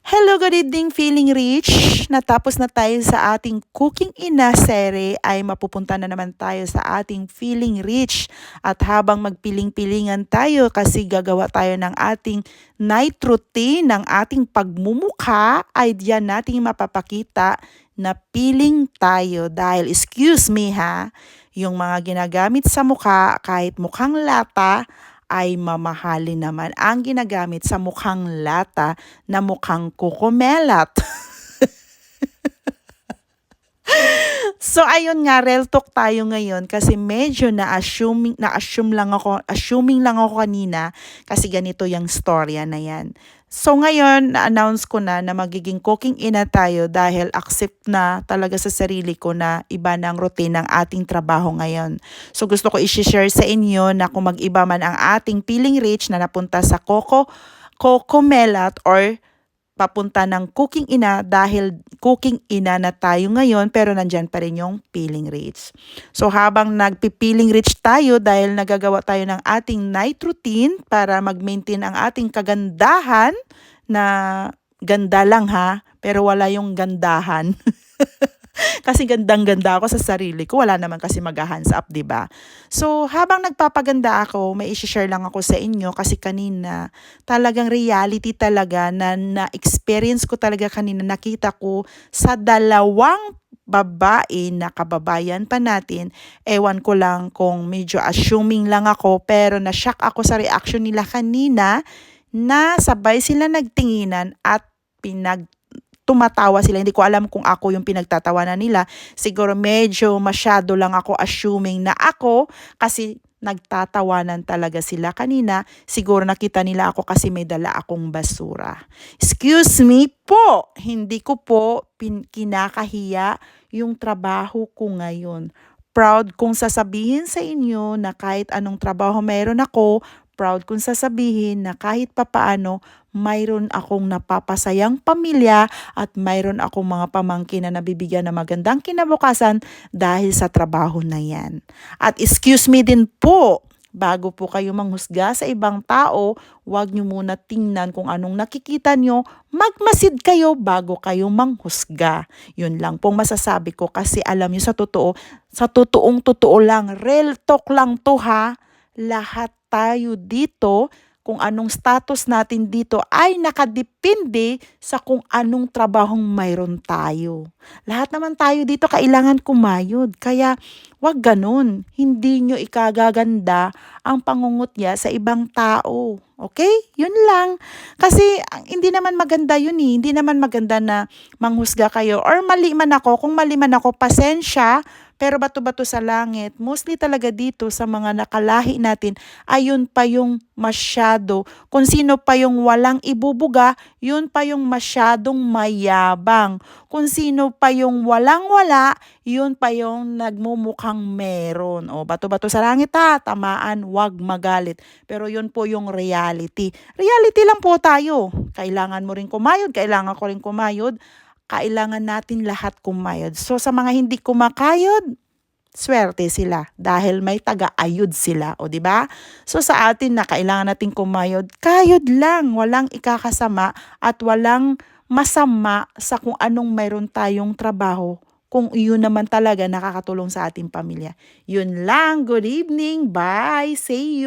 Hello, good evening, feeling rich. Natapos na tayo sa ating Cooking Ina series ay mapupunta na naman tayo sa ating feeling rich. At habang magpiling-pilingan tayo kasi gagawa tayo ng ating night routine ng ating pagmumukha, ay diyan natin mapapakita na feeling tayo. Dahil excuse me ha, yung mga ginagamit sa mukha kahit mukhang lata ay mamahalin naman ang ginagamit sa mukhang lata na mukhang kukumelat. So ayun nga, real talk tayo ngayon kasi medyo assuming lang ako kanina kasi ganito yung storya na yan. So ngayon, na-announce ko na magiging cooking ina tayo dahil accept na talaga sa sarili ko na iba na ang routine ng ating trabaho ngayon. So gusto ko i-share sa inyo na kung mag-iba man ang ating feeling rich na napunta sa Coco Melat or papunta ng cooking ina dahil cooking ina na tayo ngayon pero nandyan pa rin yung feeling rich. So habang nagpi-feeling rich tayo dahil nagagawa tayo ng ating night routine para mag-maintain ang ating kagandahan na ganda lang ha, pero wala yung gandahan. Kasi gandang-ganda ako sa sarili ko. Wala naman kasi mag-hands up, di ba? So, habang nagpapaganda ako, may i-share lang ako sa inyo kasi kanina, talagang reality talaga na na-experience ko talaga kanina, nakita ko sa dalawang babae na kababayan pa natin. Ewan ko lang kung medyo assuming lang ako, pero na-shock ako sa reaction nila kanina na sabay sila nagtinginan at tumatawa sila. Hindi ko alam kung ako yung pinagtatawanan nila. Siguro medyo masyado lang ako assuming na ako kasi nagtatawanan talaga sila kanina. Siguro nakita nila ako kasi may dala akong basura. Excuse me po, hindi ko po kinakahiya yung trabaho ko ngayon. Proud kong sasabihin sa inyo na kahit anong trabaho meron ako, proud kong sasabihin na kahit papaano mayroon akong napapasayang pamilya at mayroon akong mga pamangkin na nabibigyan ng magandang kinabukasan dahil sa trabaho na yan. At excuse me din po, bago po kayo manghusga sa ibang tao, huwag nyo muna tingnan kung anong nakikita nyo, magmasid kayo bago kayo manghusga. Yun lang pong masasabi ko kasi alam nyo sa totoong totoo lang, real talk lang to ha, lahat tayo dito, kung anong status natin dito ay nakadepende sa kung anong trabahong mayroon tayo. Lahat naman tayo dito kailangan kumayod. Kaya wag ganun. Hindi nyo ikagaganda ang pangungutya sa ibang tao. Okay? Yun lang. Kasi hindi naman maganda yun eh. Hindi naman maganda na manghusga kayo. Or mali man ako. Kung mali man ako, pasensya. Pero bato-bato sa langit. Mostly talaga dito sa mga nakalahi natin, ayun pa yung masyado. Kung sino pa yung walang ibubuga, yun pa yung masyadong mayabang. Kung sino pa yung walang-wala, yun pa yung nagmumukhang meron. O, bato-bato sa langit ha, tamaan, wag magalit. Pero yun po yung reality. Reality lang po tayo. Kailangan mo rin kumayod, kailangan ko rin kumayod. Kailangan natin lahat kumayod. So sa mga hindi kumakayod, swerte sila dahil may taga-ayod sila, o di ba? So sa atin na kailangan nating kumayod, kayod lang, walang ikakasama at walang masama sa kung anong mayroon tayong trabaho kung iyon naman talaga nakakatulong sa ating pamilya. Yun lang, good evening, bye, see you.